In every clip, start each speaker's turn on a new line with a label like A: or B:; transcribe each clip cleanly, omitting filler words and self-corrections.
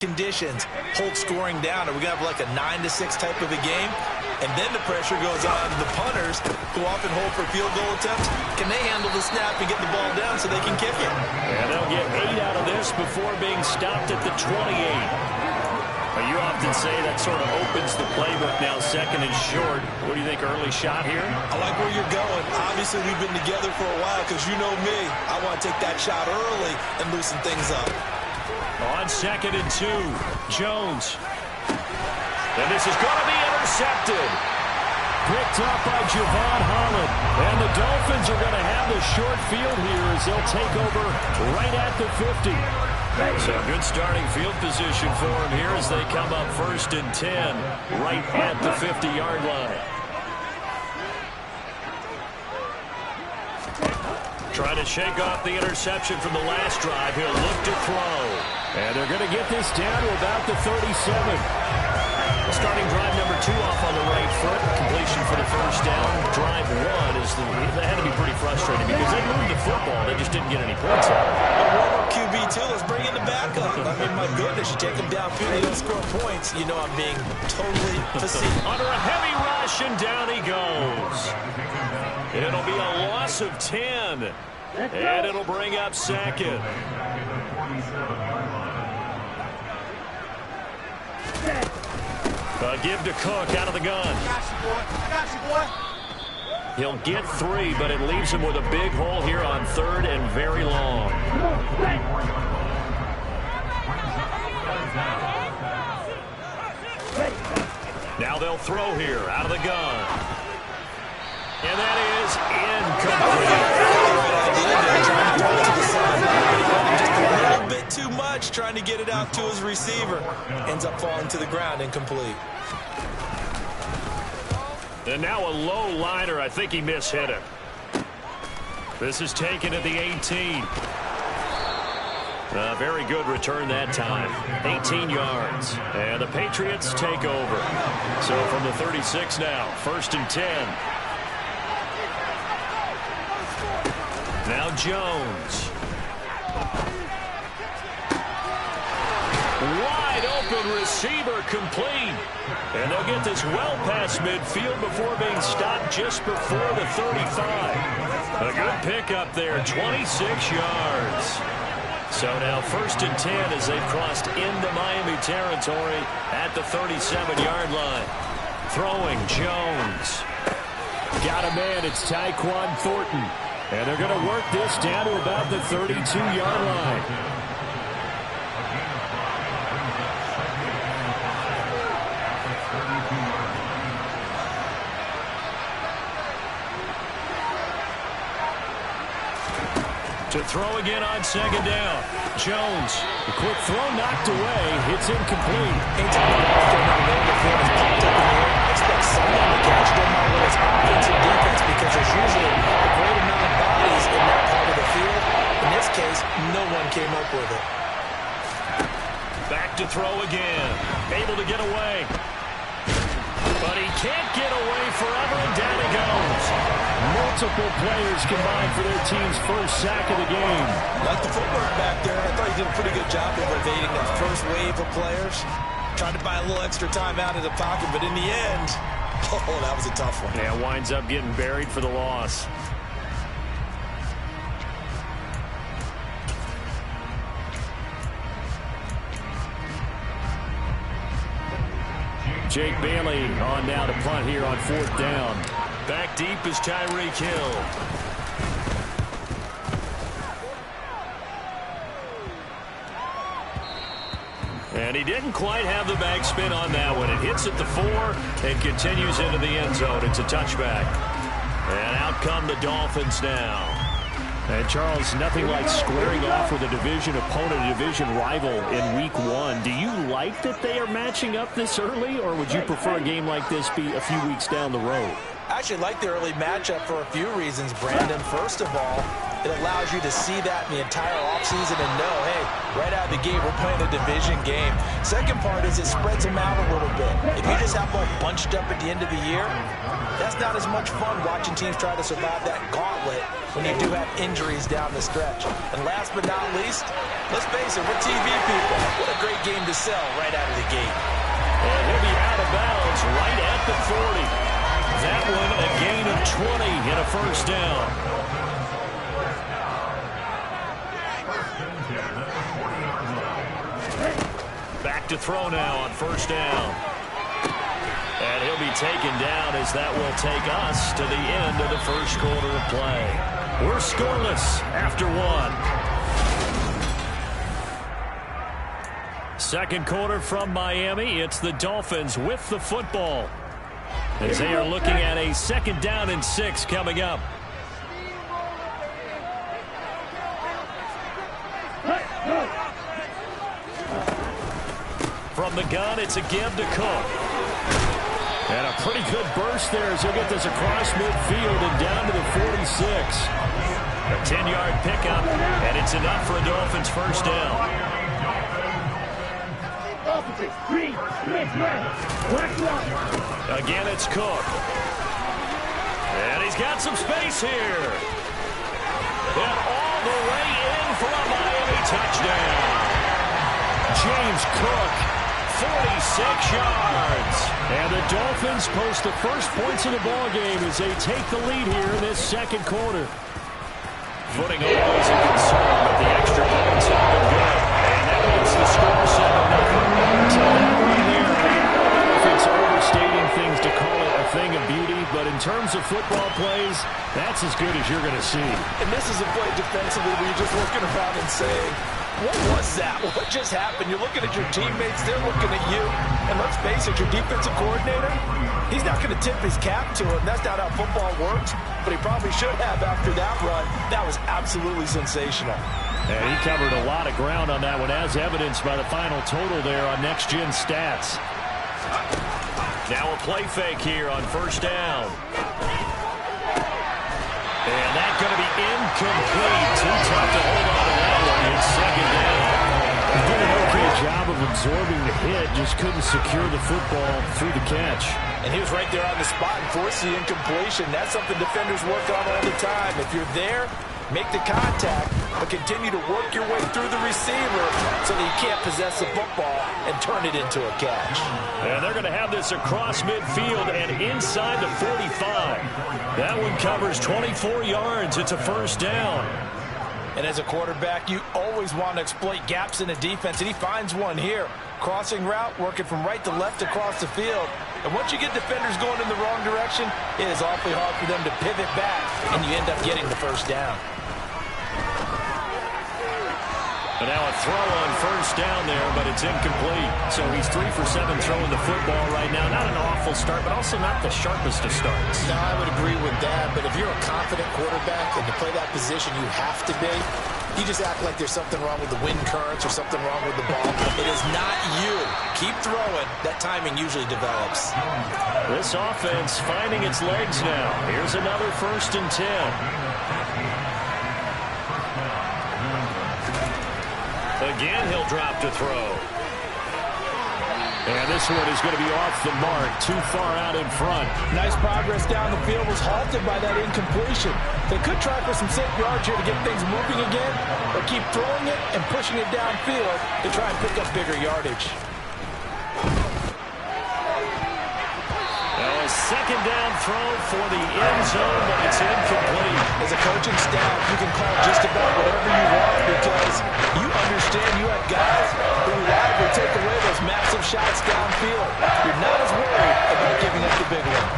A: conditions hold scoring down, and we're going to have like a 9-6 type of a game, and then the pressure goes on the punters who often hold for field goal attempts. Can they handle the snap and get the ball down so they can kick it?
B: And they'll get 8 out of this before being stopped at the 28. But you often say that sort of opens the playbook now, second and short. What do you think, early shot here?
A: I like where you're going. Obviously, we've been together for a while because you know me. I want to take that shot early and loosen things up.
B: On 2nd and 2, Jones. And this is going to be intercepted. Picked up by Javon Holland. And the Dolphins are going to have the short field here as they'll take over right at the 50. So good starting field position for them here as they come up 1st and 10 right at the 50-yard line. Trying to shake off the interception from the last drive. He'll look to throw. And they're going to get this down to about the 37. Starting drive number 2 off on the right foot. Completion for the first down. Drive 1 is that had to be pretty frustrating because they moved the football. They just didn't get any points out of it.
A: Warm-up QB too. Let's bring in the backup. I mean, my goodness, you take them downfield, they don't score points. You know I'm being totally facetious.
B: Under a heavy rush, and down he goes. It'll be a loss of 10. And it'll bring up 2nd. Give to Cook out of the gun.
C: I got you, boy.
B: He'll get 3, but it leaves him with a big hole here on 3rd and very long. Now they'll throw here out of the gun. And that is
A: incomplete. Just a little bit too much trying to get it out to his receiver. Ends up falling to the ground, incomplete.
B: And now a low liner. I think he mishit it. This is taken at the 18. A very good return that time. 18 yards. And the Patriots take over. So from the 36 now, 1st and 10. Now Jones. Wide open receiver complete. And they'll get this well past midfield before being stopped just before the 35. A good pickup there, 26 yards. So now 1st and 10 as they've crossed into Miami territory at the 37-yard line. Throwing Jones. Got a man, it's Tyquan Thornton. And they're going to work this down to about the 32-yard line. To throw again on 2nd down. Jones. The quick throw knocked away. It's incomplete.
A: Anytime the ball came out of the field is popped up in the air, expect someone to catch it, no matter whether it's offense or defense, because there's usually a great amount of bodies in that part of the field. In this case, no one came up with it.
B: Back to throw again. Able to get away. But he can't get away forever, and down he goes. Multiple players combined for their team's first sack of the game.
A: Like the footwork back there, I thought he did a pretty good job of evading that first wave of players. Tried to buy a little extra time out of the pocket, but in the end, oh, that was a tough one.
B: Yeah, winds up getting buried for the loss. Jake Bailey on now to punt here on 4th down. Back deep is Tyreek Hill. And he didn't quite have the backspin on that one. It hits at the 4 and continues into the end zone. It's a touchback. And out come the Dolphins now. And Charles, nothing like squaring off with a division opponent, a division rival in week 1. Do you like that they are matching up this early, or would you prefer a game like this be a few weeks down the road?
A: I actually like the early matchup for a few reasons, Brandon. First of all, it allows you to see that in the entire offseason and know, hey, right out of the gate, we're playing a division game. Second part is it spreads them out a little bit. If you just have them all bunched up at the end of the year, that's not as much fun watching teams try to survive that gauntlet when you do have injuries down the stretch. And last but not least, Let's face it, we're TV people. What a great game to sell right out of the gate.
B: And he'll be out of bounds right at the 40. That one a gain of 20 and a first down. Back to throw now on first down. And he'll be taken down as that will take us to the end of the first quarter of play. We're scoreless after one. Second quarter from Miami. It's the Dolphins with the football, as they are looking at a 2nd down and 6 coming up. From the gun, it's a give to Cook. And a pretty good burst there as he'll get this across midfield and down to the 46. A 10-yard pickup, and it's enough for a Dolphins first down. Again, it's Cook. And he's got some space here. And all the way in for a Miami touchdown. James Cook, 46 yards. And the Dolphins post the first points of the ball game as they take the lead here in this second quarter. Footing always a concern, but the extra points have been good. And that makes the score 7-0. So that right there, I don't know if it's overstating things to call it a thing of beauty, but in terms of football plays, that's as good as you're going to see.
A: And this is a play defensively where you're just looking around and saying, what was that? What just happened? You're looking at your teammates, they're looking at you. And let's face it, your defensive coordinator, he's not going to tip his cap to him. That's not how football works, but he probably should have after that run. That was absolutely sensational.
B: And he covered a lot of ground on that one, as evidenced by the final total there on Next Gen Stats. Now a play fake here on first down. And that's going to be incomplete. Too tough to hold on to that one. It's 2nd down.
D: He did an okay job of absorbing the hit, just couldn't secure the football through the catch.
A: And he was right there on the spot and forced the incompletion. That's something defenders work on all the time. If you're there, make the contact, but continue to work your way through the receiver so that you can't possess the football and turn it into a catch.
B: And they're going to have this across midfield and inside the 45. That one covers 24 yards. It's a first down.
A: And as a quarterback, you always want to exploit gaps in the defense, and he finds one here. Crossing route, working from right to left across the field. And once you get defenders going in the wrong direction, it is awfully hard for them to pivot back, and you end up getting the first down.
B: And now a throw on first down there, but it's incomplete. So he's 3 for 7 throwing the football right now. Not an awful start, but also not the sharpest of starts.
E: No, I would agree with that. But if you're a confident quarterback and to play that position, you have to be. You just act like there's something wrong with the wind currents or something wrong with the ball. It is not you. Keep throwing. That timing usually develops.
B: This offense finding its legs now. Here's another 1st and 10. Again, he'll drop to throw. And this one is going to be off the mark, too far out in front.
A: Nice progress down the field, was halted by that incompletion. They could try for some safe yards here to get things moving again, or keep throwing it and pushing it downfield to try and pick up bigger yardage.
B: Now a 2nd down throw for the end zone, but it's incomplete.
A: As a coaching staff, you can call just about whatever you want because you understand you have guys who reliably take away those massive shots downfield. You're not as worried about giving up the big one.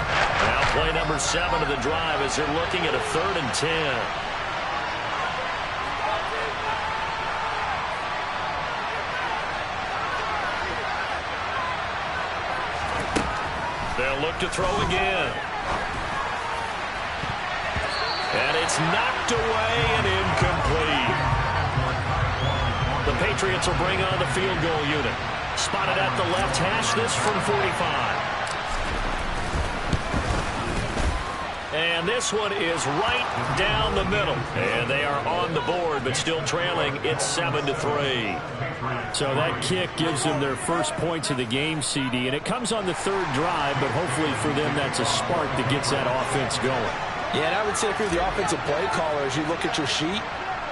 B: Now play number 7 of the drive as they're looking at a 3rd and 10. They'll look to throw again. And it's knocked away and incomplete. The Patriots will bring on the field goal unit. Spotted at the left hash, this from 45. And this one is right down the middle. And they are on the board, but still trailing. It's 7-3.
D: So that kick gives them their first points of the game, CD. And it comes on the 3rd drive, but hopefully for them that's a spark that gets that offense going.
A: Yeah, and I would say if you're the offensive play caller, as you look at your sheet,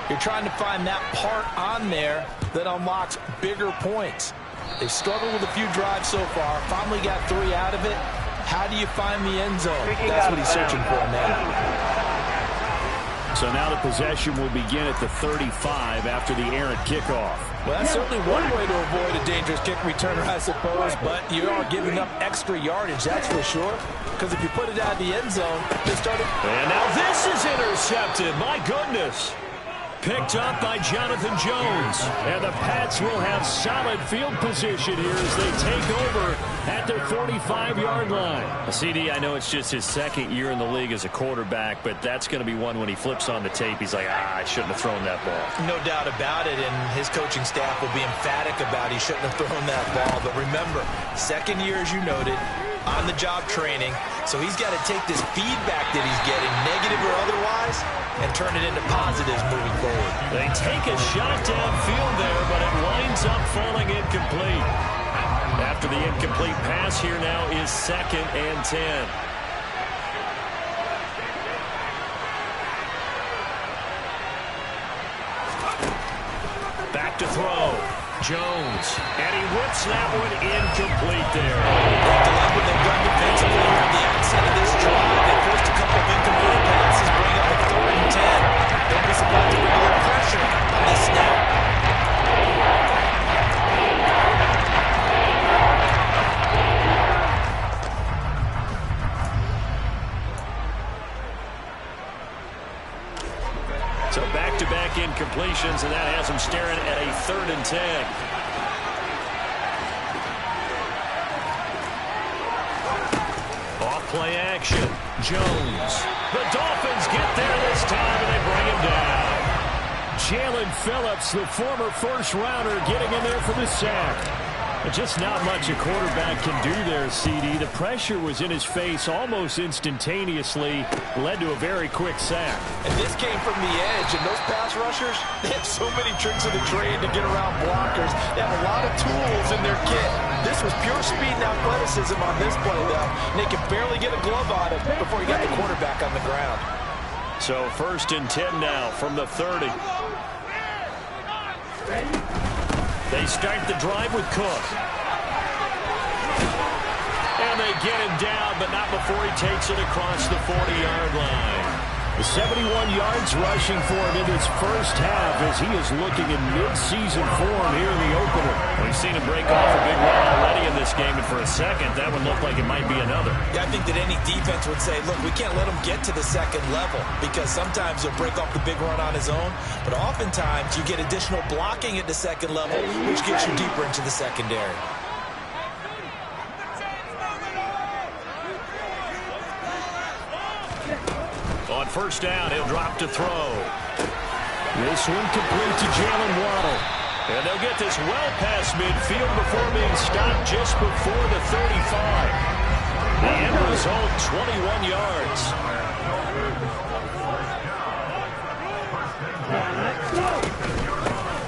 A: You're trying to find that part on there that unlocks bigger points. They've struggled with a few drives so far. Finally got 3 out of it. How do you find the end zone? That's what he's searching for now.
D: So now the possession will begin at the 35 after the errant kickoff.
A: Well, that's certainly one way to avoid a dangerous kick returner, I suppose, but you are giving up extra yardage, that's for sure. Because if you put it out of the end zone, they started.
B: And now this is intercepted. My goodness. Picked up by Jonathan Jones. And the Pats will have solid field position here as they take over at their 45-yard line.
D: CD, I know it's just his second year in the league as a quarterback, but that's going to be one when he flips on the tape. He's like, I shouldn't have thrown that ball.
A: No doubt about it, and his coaching staff will be emphatic about he shouldn't have thrown that ball. But remember, second year, as you noted, on-the-job training, so he's got to take this feedback that he's getting, negative or otherwise, and turn it into positives moving forward.
B: They take a shot downfield there, but it winds up falling incomplete. After the incomplete pass, here now is 2nd and 10. Back to throw. Jones. And he whips that one incomplete there.
A: What they've done defensively here at the outset of this drive. They forced a couple of incomplete passes, bring up a 3rd and 10. Don't be surprised to bring a little pressure on this snap.
B: So back-to-back incompletions, and that has him staring at a 3rd and 10. Off-play action. Jones. The Dolphins get there this time, and they bring him down.
D: Jalen Phillips, the former first-rounder, getting in there for the sack. But just not much a quarterback can do there, CD. The pressure was in his face almost instantaneously, led to a very quick sack.
A: And this came from the edge, and those pass rushers, they have so many tricks of the trade to get around blockers. They have a lot of tools in their kit. This was pure speed and athleticism on this play, though. And they could barely get a glove on him before he got the quarterback on the ground.
B: So 1st and 10 now from the 30. They start the drive with Cook. And they get him down, but not before he takes it across the 40-yard line.
D: 71 yards rushing for him in his first half as he is looking in mid-season form here in the opener.
B: We've seen him break off a big run already in this game, and for a second, that would look like it might be another.
A: Yeah, I think that any defense would say, look, we can't let him get to the second level because sometimes he'll break off the big run on his own, but oftentimes you get additional blocking at the second level, which gets you deeper into the secondary.
B: On 1st down, he'll drop to throw.
D: This one complete to Jalen Waddle.
B: And they'll get this well past midfield before being stopped just before the 35. The end result, 21 yards.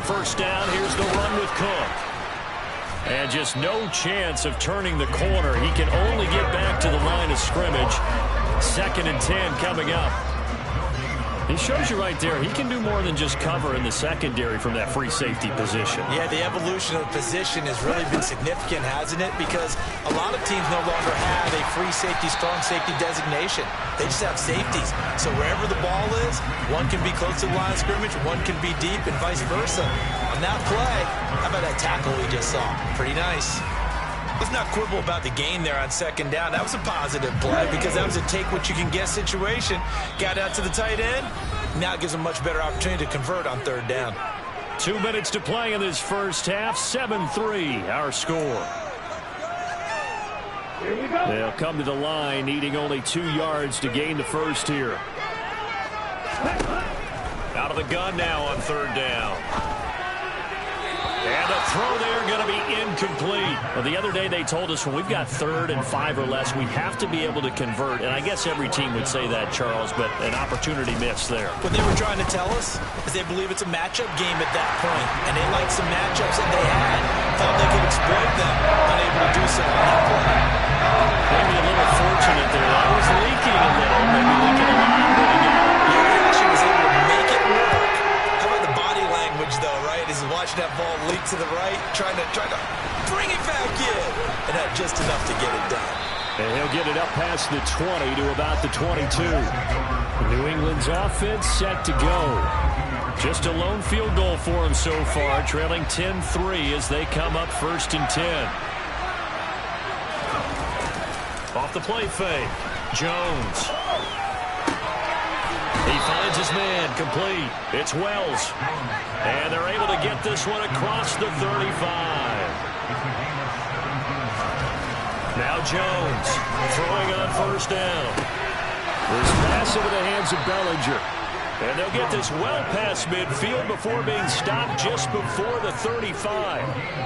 B: First down, here's the run with Cook. And just no chance of turning the corner. He can only get back to the line of scrimmage. 2nd and 10 coming up.
D: He shows you right there, he can do more than just cover in the secondary from that free safety position.
A: Yeah, the evolution of position has really been significant, hasn't it? Because a lot of teams no longer have a free safety, strong safety designation. They just have safeties. So wherever the ball is, one can be close to the line of scrimmage, one can be deep, and vice versa. On that play, how about that tackle we just saw? Pretty nice. Let's not quibble about the gain there on 2nd down. That was a positive play because that was a take-what-you-can-get situation. Got out to the tight end. Now it gives them a much better opportunity to convert on 3rd down.
B: 2 minutes to play in this first half. 7-3, our score.
D: They'll come to the line, needing only 2 yards to gain the first here.
B: Out of the gun now on 3rd down. And the throw there going to be incomplete.
D: Well, the other day they told us when we've got 3rd and 5 or less, we have to be able to convert. And I guess every team would say that, Charles, but an opportunity missed there.
A: What they were trying to tell us is they believe it's a matchup game at that point, and they liked some matchups that they had, thought they could exploit them, unable to do so on that play.
D: Maybe a little fortunate there. I was leaking a little, maybe leaking a lot.
A: He actually was able to make it work. How and had just enough to get it done.
D: And he'll get it up past the 20 to about the 22. New England's offense set to go. Just a lone field goal for him so far, trailing 10-3 as they come up 1st and 10. Off the play fake, Jones. He finds his man, complete. It's Wells. And they're able to get this one across the 35. Now Jones throwing on 1st down. This pass into the hands of Bellinger. And they'll get this well past midfield before being stopped just before the 35.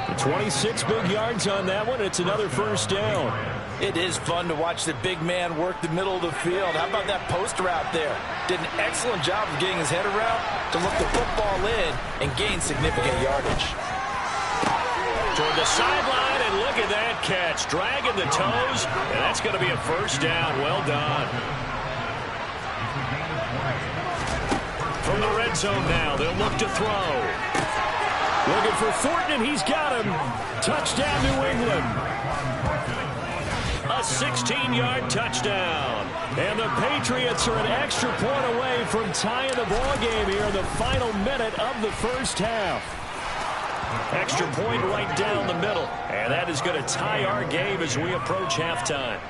D: The 26 big yards on that one. It's another 1st down.
A: It is fun to watch the big man work the middle of the field. How about that post route there? Did an excellent job of getting his head around to look the football in and gain significant yardage.
B: Toward the sideline, and look at that catch. Dragging the toes, and that's going to be a 1st down. Well done. From the red zone now, they'll look to throw. Looking for Thornton, and he's got him. Touchdown, New England. A 16-yard touchdown. And the Patriots are an extra point away from tying the ball game here in the final minute of the 1st half. Extra point right down the middle. And that is going to tie our game as we approach halftime.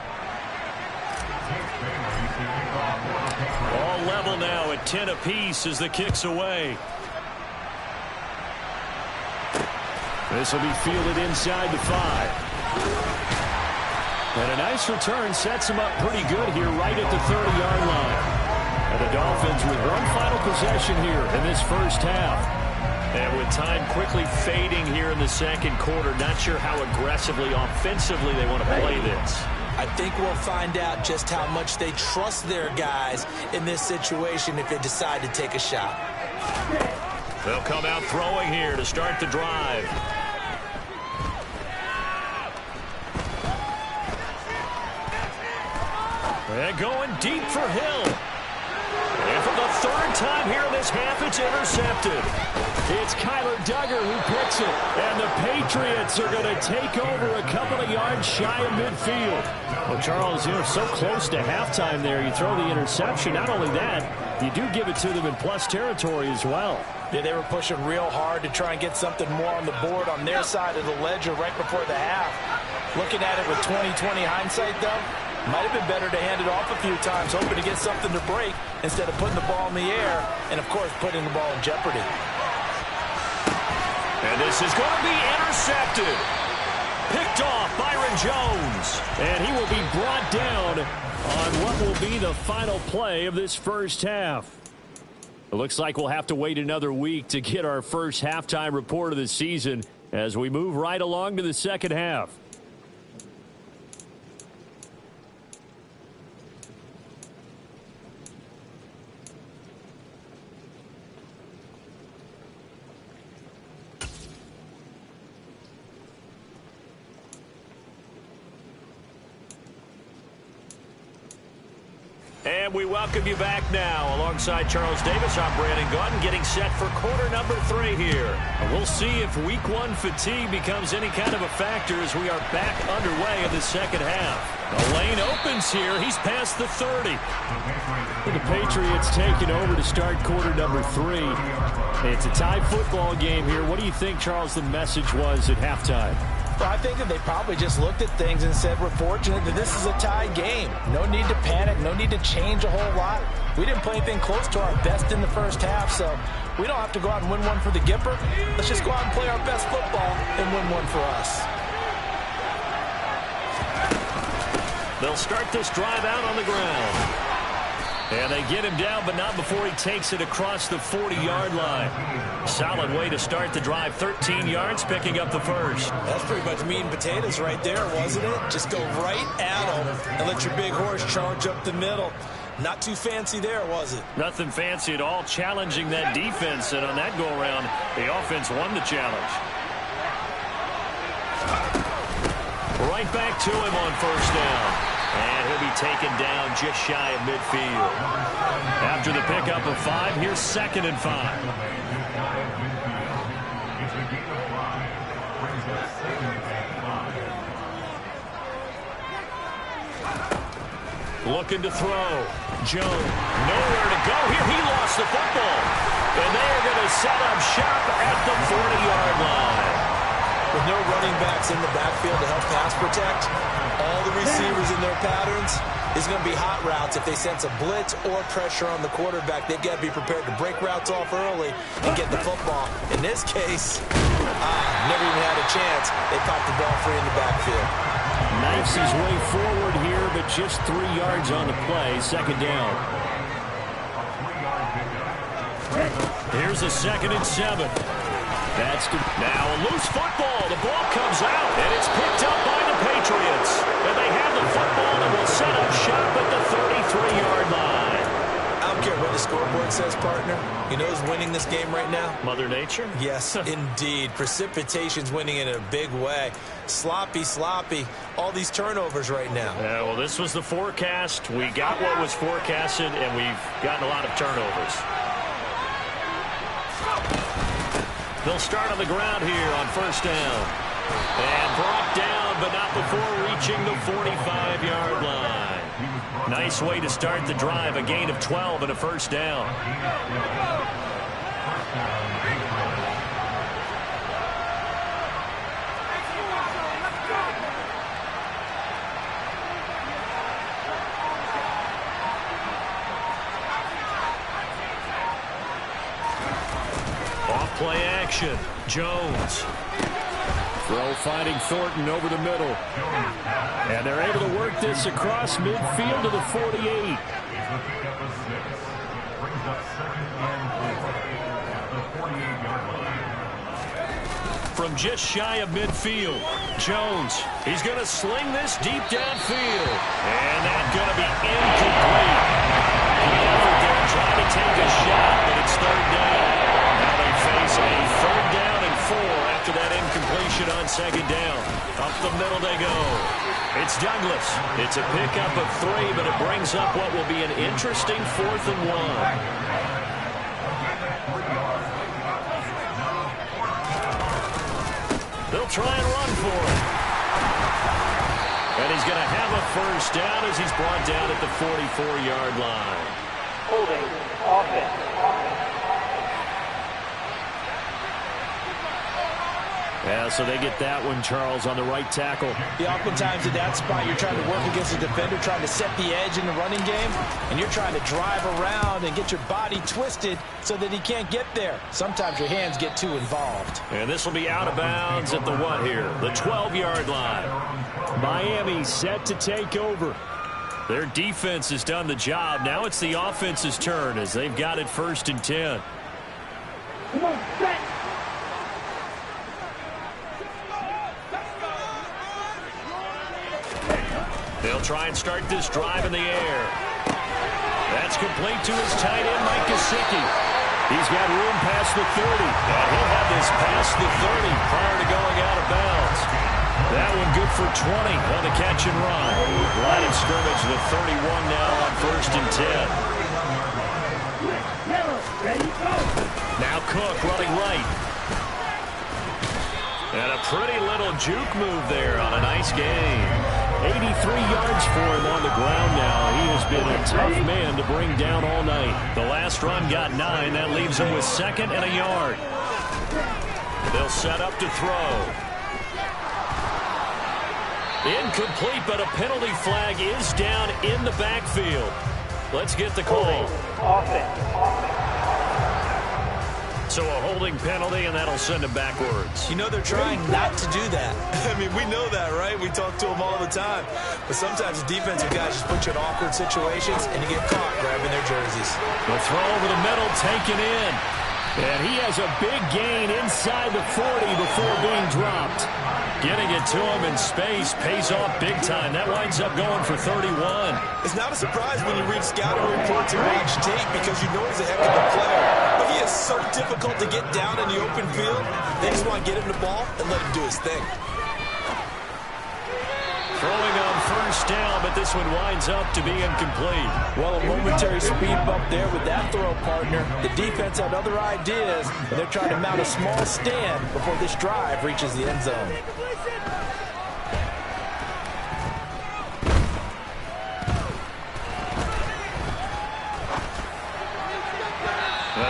B: All level now at 10 apiece as the kick's away. This will be fielded inside the 5. And a nice return sets him up pretty good here right at the 30-yard line. And the Dolphins with one final possession here in this 1st half. And with time quickly fading here in the 2nd quarter, not sure how aggressively, offensively they want to play this.
A: I think we'll find out just how much they trust their guys in this situation if they decide to take a shot.
B: They'll come out throwing here to start the drive. And going deep for Hill. And for the 3rd time here in this half, it's intercepted. It's Kyler Duggar who picks it. And the Patriots are going to take over a couple of yards shy of midfield. Well, Charles, so close to halftime there. You throw the interception. Not only that, you do give it to them in plus territory as well.
A: Yeah, they were pushing real hard to try and get something more on the board on their side of the ledger right before the half. Looking at it with 20/20 hindsight, though, might have been better to hand it off a few times, hoping to get something to break instead of putting the ball in the air and, of course, putting the ball in jeopardy.
B: And this is going to be intercepted. Picked off Byron Jones.
D: And he will be brought down on what will be the final play of this 1st half. It looks like we'll have to wait another week to get our first halftime report of the season as we move right along to the 2nd half.
B: And we welcome you back now. Alongside Charles Davis, I'm Brandon Gaudin, getting set for quarter number 3 here. And we'll see if week 1 fatigue becomes any kind of a factor as we are back underway in the 2nd half. The lane opens here. He's past the 30.
D: The Patriots taking over to start quarter number 3. It's a tie football game here. What do you think, Charles, the message was at halftime?
A: Well, I think that they probably just looked at things and said, we're fortunate that this is a tie game. No need to panic, no need to change a whole lot. We didn't play anything close to our best in the first half, so we don't have to go out and win one for the Gipper. Let's just go out and play our best football and win one for us.
B: They'll start this drive out on the ground. And they get him down, but not before he takes it across the 40-yard line. Solid way to start the drive. 13 yards, picking up the first.
A: That's pretty much meat and potatoes right there, wasn't it? Just go right at him and let your big horse charge up the middle. Not too fancy there, was it?
B: Nothing fancy at all, challenging that defense. And on that go-around, the offense won the challenge. Right back to him on first down. And he'll be taken down just shy of midfield. After the pickup of 5, here's 2nd and 5. Looking to throw. Jones, nowhere to go here. He lost the football. And they are going to set up shop at the 40-yard line.
A: With no running backs in the backfield to help pass protect, all the receivers in their patterns is going to be hot routes. If they sense a blitz or pressure on the quarterback, they've got to be prepared to break routes off early and get the football. In this case, never even had a chance. They popped the ball free in the backfield.
D: Knifes his way forward here, but just 3 yards on the play. Second down.
B: Here's a 2nd and 7. That's good. Now a loose football. The ball comes out, and it's picked up by the Patriots. And they have the football and will set up shop at the 33-yard line.
A: I don't care what the scoreboard says, partner. You know who's winning this game right now?
B: Mother Nature?
A: Yes, indeed. Precipitation's winning in a big way. Sloppy. All these turnovers right now.
B: Yeah, well, this was the forecast. We got what was forecasted, and we've gotten a lot of turnovers. They'll start on the ground here on 1st down. And brought down, but not before reaching the 45-yard line. Nice way to start the drive. A gain of 12 and a 1st down. Play action. Jones.
D: Throw finding Thornton over the middle. And they're able to work this across midfield to the 48.
B: From just shy of midfield, Jones. He's going to sling this deep downfield. And that's going to be incomplete. Good effort there trying to take a shot, but it's 3rd down. Face a 3rd down and 4 after that incompletion on 2nd down. Up the middle they go. It's Douglas. It's a pickup of 3, but it brings up what will be an interesting 4th and 1. They'll try and run for it. And he's going to have a 1st down as he's brought down at the 44-yard line.
C: Holding offense.
D: Yeah, so they get that one, Charles, on the right tackle.
A: Yeah, oftentimes at that spot, you're trying to work against a defender, trying to set the edge in the running game, and you're trying to drive around and get your body twisted so that he can't get there. Sometimes your hands get too involved.
B: And this will be out of bounds at the what here? The 12-yard line.
D: Miami set to take over.
B: Their defense has done the job. Now it's the offense's turn as they've got it 1st and 10.
C: Come on, set.
B: They'll try and start this drive in the air. That's complete to his tight end, Mike Gesicki.
D: He's got room past the 30.
B: And he'll have this past the 30 prior to going out of bounds. That one good for 20 on the catch and run. Line of scrimmage, the 31 now on 1st and 10. Now Cook running right. And a pretty little juke move there on a nice game.
D: 83 yards for him on the ground now. He has been a tough man to bring down all night.
B: The last run got 9. That leaves him with 2nd and a yard. They'll set up to throw. Incomplete, but a penalty flag is down in the backfield. Let's get the call. So a holding penalty, and that'll send him backwards.
A: You know they're trying not to do that. I mean, we know that, right? We talk to them all the time. But sometimes the defensive guys just put you in awkward situations, and you get caught grabbing their jerseys.
B: The throw over the middle, taken in.
D: And he has a big gain inside the 40 before being dropped.
B: Getting it to him in space pays off big time. That winds up going for 31.
A: It's not a surprise when you read scouting reports and watch tape because you know he's a heck of a player. But he is so difficult to get down in the open field. They just want to get him the ball and let him do his thing.
B: Throwing on 1st down, but this one winds up to be incomplete.
A: Well, a momentary speed bump there with that throw, partner. The defense had other ideas, and they're trying to mount a small stand before this drive reaches the end zone.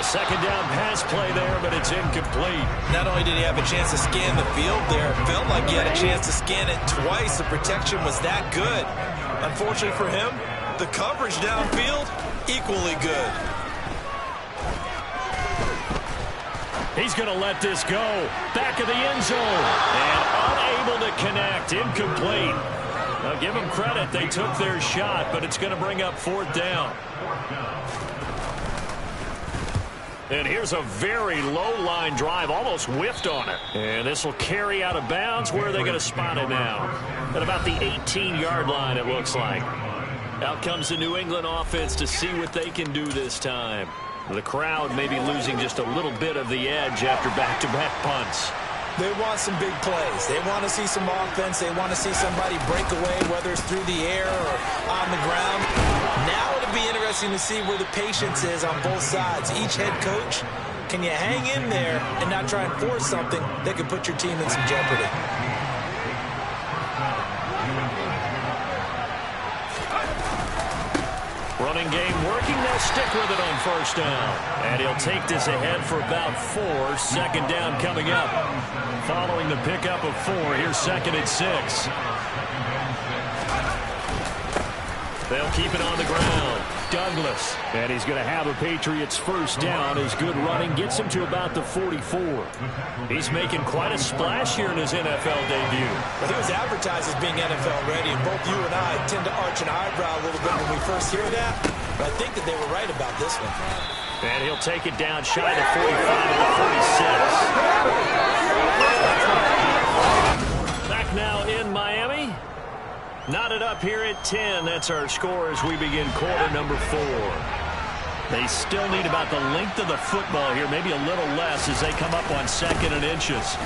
D: second down pass play there, but it's incomplete.
A: Not only did he have a chance to scan the field there, it felt like he had a chance to scan it twice. The protection was that good. Unfortunately for him, the coverage downfield, equally good.
D: He's going to let this go. Back of the end zone. And unable to connect. Incomplete. Now, give them credit. They took their shot, but it's going to bring up 4th down. And here's a very low-line drive. Almost whiffed on it. And this will carry out of bounds. Where are they going to spot it now? At about the 18-yard line, it looks like. Out comes the New England offense to see what they can do this time. The crowd may be losing just a little bit of the edge after back-to-back punts.
A: They want some big plays. They want to see some offense. They want to see somebody break away, whether it's through the air or on the ground. Now it'll be interesting to see where the patience is on both sides. Each head coach, can you hang in there and not try and force something that could put your team in some jeopardy?
D: Running game working. They'll stick with it on 1st down. And he'll take this ahead for about 4. 2nd down coming up. Following the pickup of 4, here's 2nd and 6. They'll keep it on the ground. Douglas. And he's going to have a Patriots 1st down as good running gets him to about the 44. He's making quite a splash here in his NFL debut.
A: Well, he was advertised as being NFL ready, and both you and I tend to arch an eyebrow a little bit when we first hear that. But I think that they were right about this one.
D: And he'll take it down shy of 45 to the 46. Back now in Miami. Knotted up here at 10. That's our score as we begin quarter number 4. They still need about the length of the football here, maybe a little less as they come up on 2nd and inches.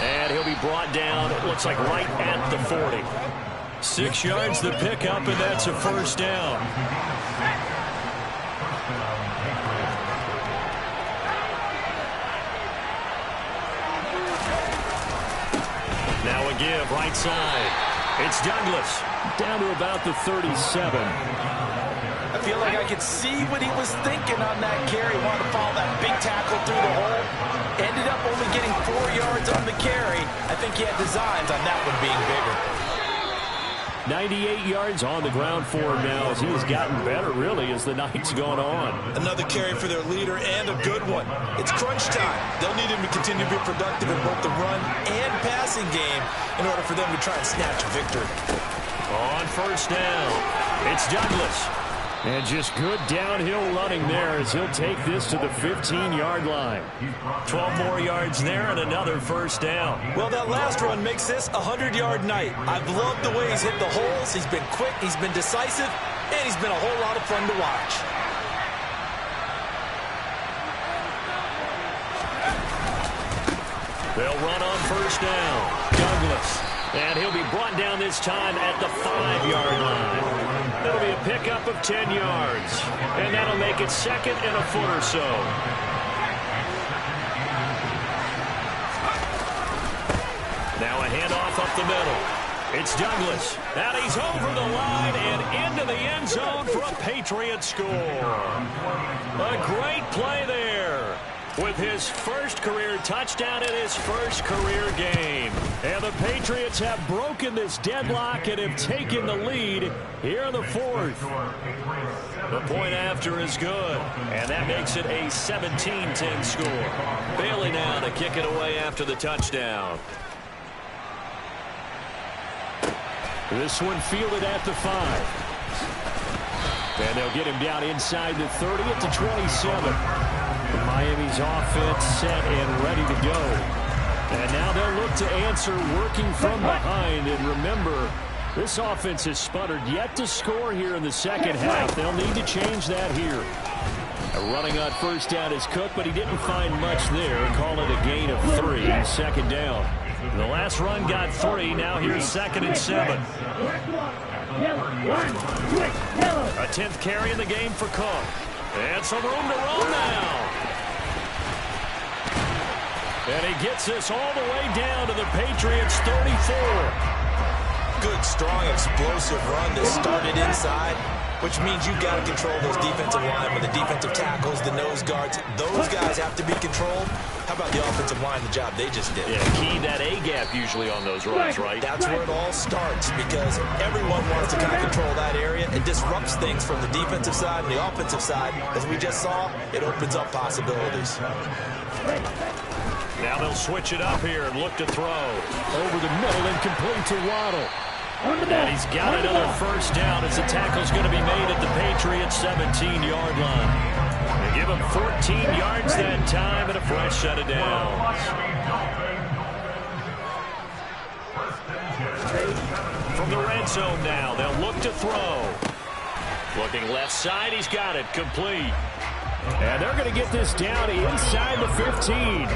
D: And he'll be brought down, it looks like right at the 40. 6 yards the pickup, and that's a 1st down. Now a give, right side. It's Douglas. Down to about the 37.
A: I feel like I could see what he was thinking on that carry. Wanted to follow that big tackle through the hole. Ended up only getting 4 yards on the carry. I think he had designs on that one being bigger.
D: 98 yards on the ground for him now as he has gotten better, really, as the night's gone on.
A: Another carry for their leader and a good one. It's crunch time. They'll need him to continue to be productive in both the run and passing game in order for them to try and snatch a victory.
D: On 1st down, it's Douglas. And just good downhill running there as he'll take this to the 15-yard line. 12 more yards there and another 1st down.
A: Well, that last run makes this a 100-yard night. I've loved the way he's hit the holes. He's been quick, he's been decisive, and he's been a whole lot of fun to watch.
D: They'll run on 1st down. Douglas. And he'll be brought down this time at the 5-yard line. That'll be a pickup of 10 yards. And that'll make it 2nd and a foot or so. Now a handoff up the middle. It's Douglas. And he's over the line and into the end zone for a Patriot score. A great play there. With his first career touchdown in his first career game. And the Patriots have broken this deadlock and have taken the lead here in the 4th. The point after is good. And that makes it a 17-10 score. Bailey now to kick it away after the touchdown. This one fielded at the 5. And they'll get him down inside the 30 at the 27. Miami's offense set and ready to go. And now they'll look to answer working from behind. And remember, this offense has sputtered yet to score here in the second half. They'll need to change that here. Running on 1st down is Cook, but he didn't find much there. Call it a gain of 3. 2nd down. The last run got 3. Now here's 2nd and 7. A 10th carry in the game for Cook. And some room to roam now. And he gets this all the way down to the Patriots' 34.
A: good, strong, explosive run that started inside, which means you've got to control those defensive linemen, the defensive tackles, the nose guards. Those guys have to be controlled. How about the offensive line, the job they just did?
B: Yeah, key that A-gap usually on those runs, right?
A: That's where it all starts, because everyone wants to kind of control that area. It disrupts things from the defensive side and the offensive side. As we just saw, it opens up possibilities.
B: Now they'll switch it up here and look to throw.
D: Over the middle and complete to Waddle.
B: And he's got another first down as the tackle's going to be made at the Patriots' 17-yard line. They give him 14 yards that time and a fresh set of downs. From the red zone now, they'll look to throw. Looking left side, he's got it, complete.
D: And they're going to get this down inside the 15.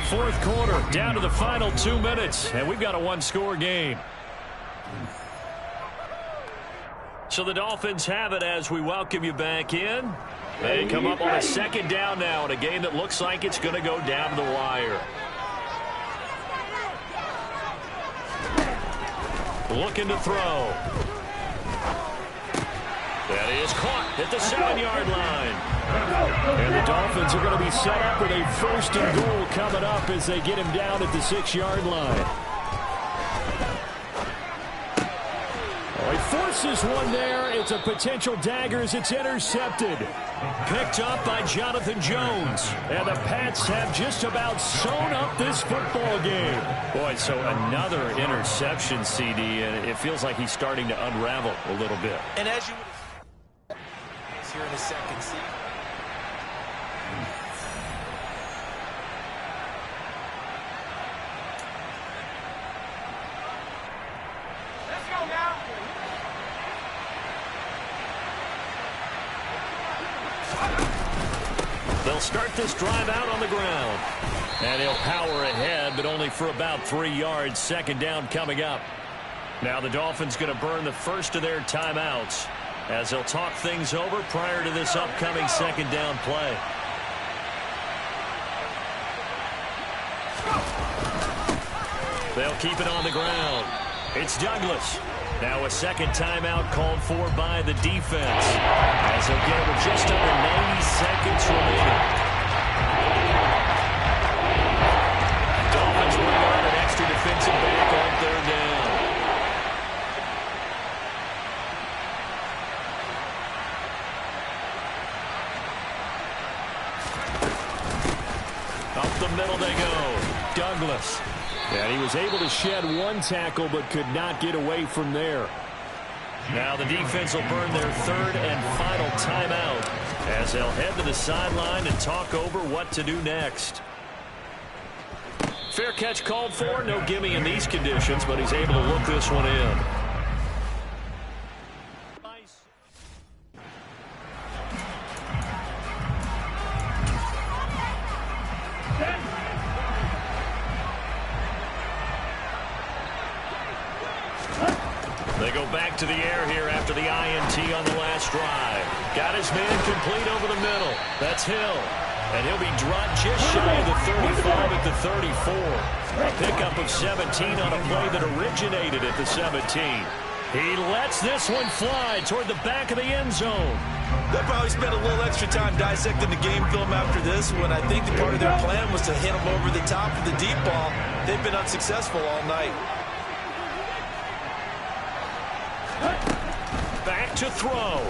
D: Fourth quarter, down to the final 2 minutes, and we've got a one-score game.
B: So the Dolphins have it as we welcome you back in. They come up on a second down now in a game that looks like it's going to go down to the wire. Looking to throw. That is caught at the 7-yard line.
D: And the Dolphins are going to be set up with a first and goal coming up as they get him down at the 6-yard line. Oh, he forces one there. It's a potential dagger as it's intercepted. Picked up by Jonathan Jones. And the Pats have just about sewn up this football game.
B: Boy, so another interception, CD, and it feels like he's starting to unravel a little bit.
A: And as you would have here in the second seat.
B: They'll start this drive out on the ground. And he'll power ahead, but only for about 3 yards. Second down coming up. Now the Dolphins going to burn the first of their timeouts as they'll talk things over prior to this upcoming second down play. They'll keep it on the ground. It's Douglas. Now a second timeout called for by the defense as they'll get it with just under 90 seconds remaining. Dolphins bring on an extra defensive back on third down. Up the middle they go. Douglas.
D: And he was able to shed one tackle but could not get away from there.
B: Now the defense will burn their third and final timeout as they'll head to the sideline and talk over what to do next. Fair catch called for. No gimme in these conditions, but he's able to look this one in. They go back to the air here after the INT on the last drive. Got his man complete over the middle. That's Hill. And he'll be dropped just shy of the 35 at the 34. A pickup of 17 on a play that originated at the 17. He lets this one fly toward the back of the end zone.
A: They'll probably spend a little extra time dissecting the game film after this one. I think the part of their plan was to hit him over the top of the deep ball. They've been unsuccessful all night.
B: Back to throw.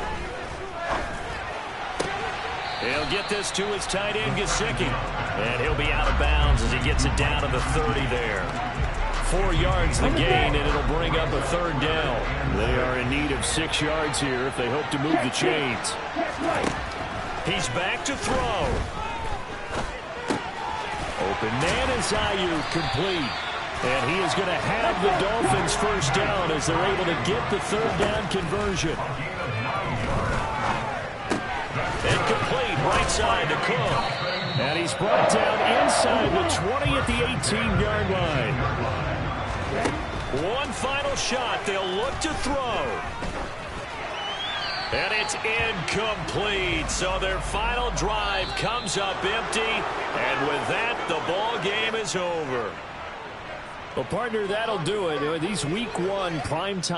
B: He'll get this to his tight end, Gesicki. And he'll be out of bounds as he gets it down to the 30 there. 4 yards the gain, and it'll bring up a third down.
D: They are in need of 6 yards here if they hope to move the chains.
B: He's back to throw.
D: Open man is Ayuk, complete. And he is going to have the Dolphins first down as they're able to get the third down conversion.
B: Incomplete, right side to Cook.
D: And he's brought down inside the 20 at the 18-yard line.
B: One final shot. They'll look to throw. And it's incomplete. So their final drive comes up empty. And with that, The ball game is over.
D: Well, partner, that'll do it. These Week 1 primetime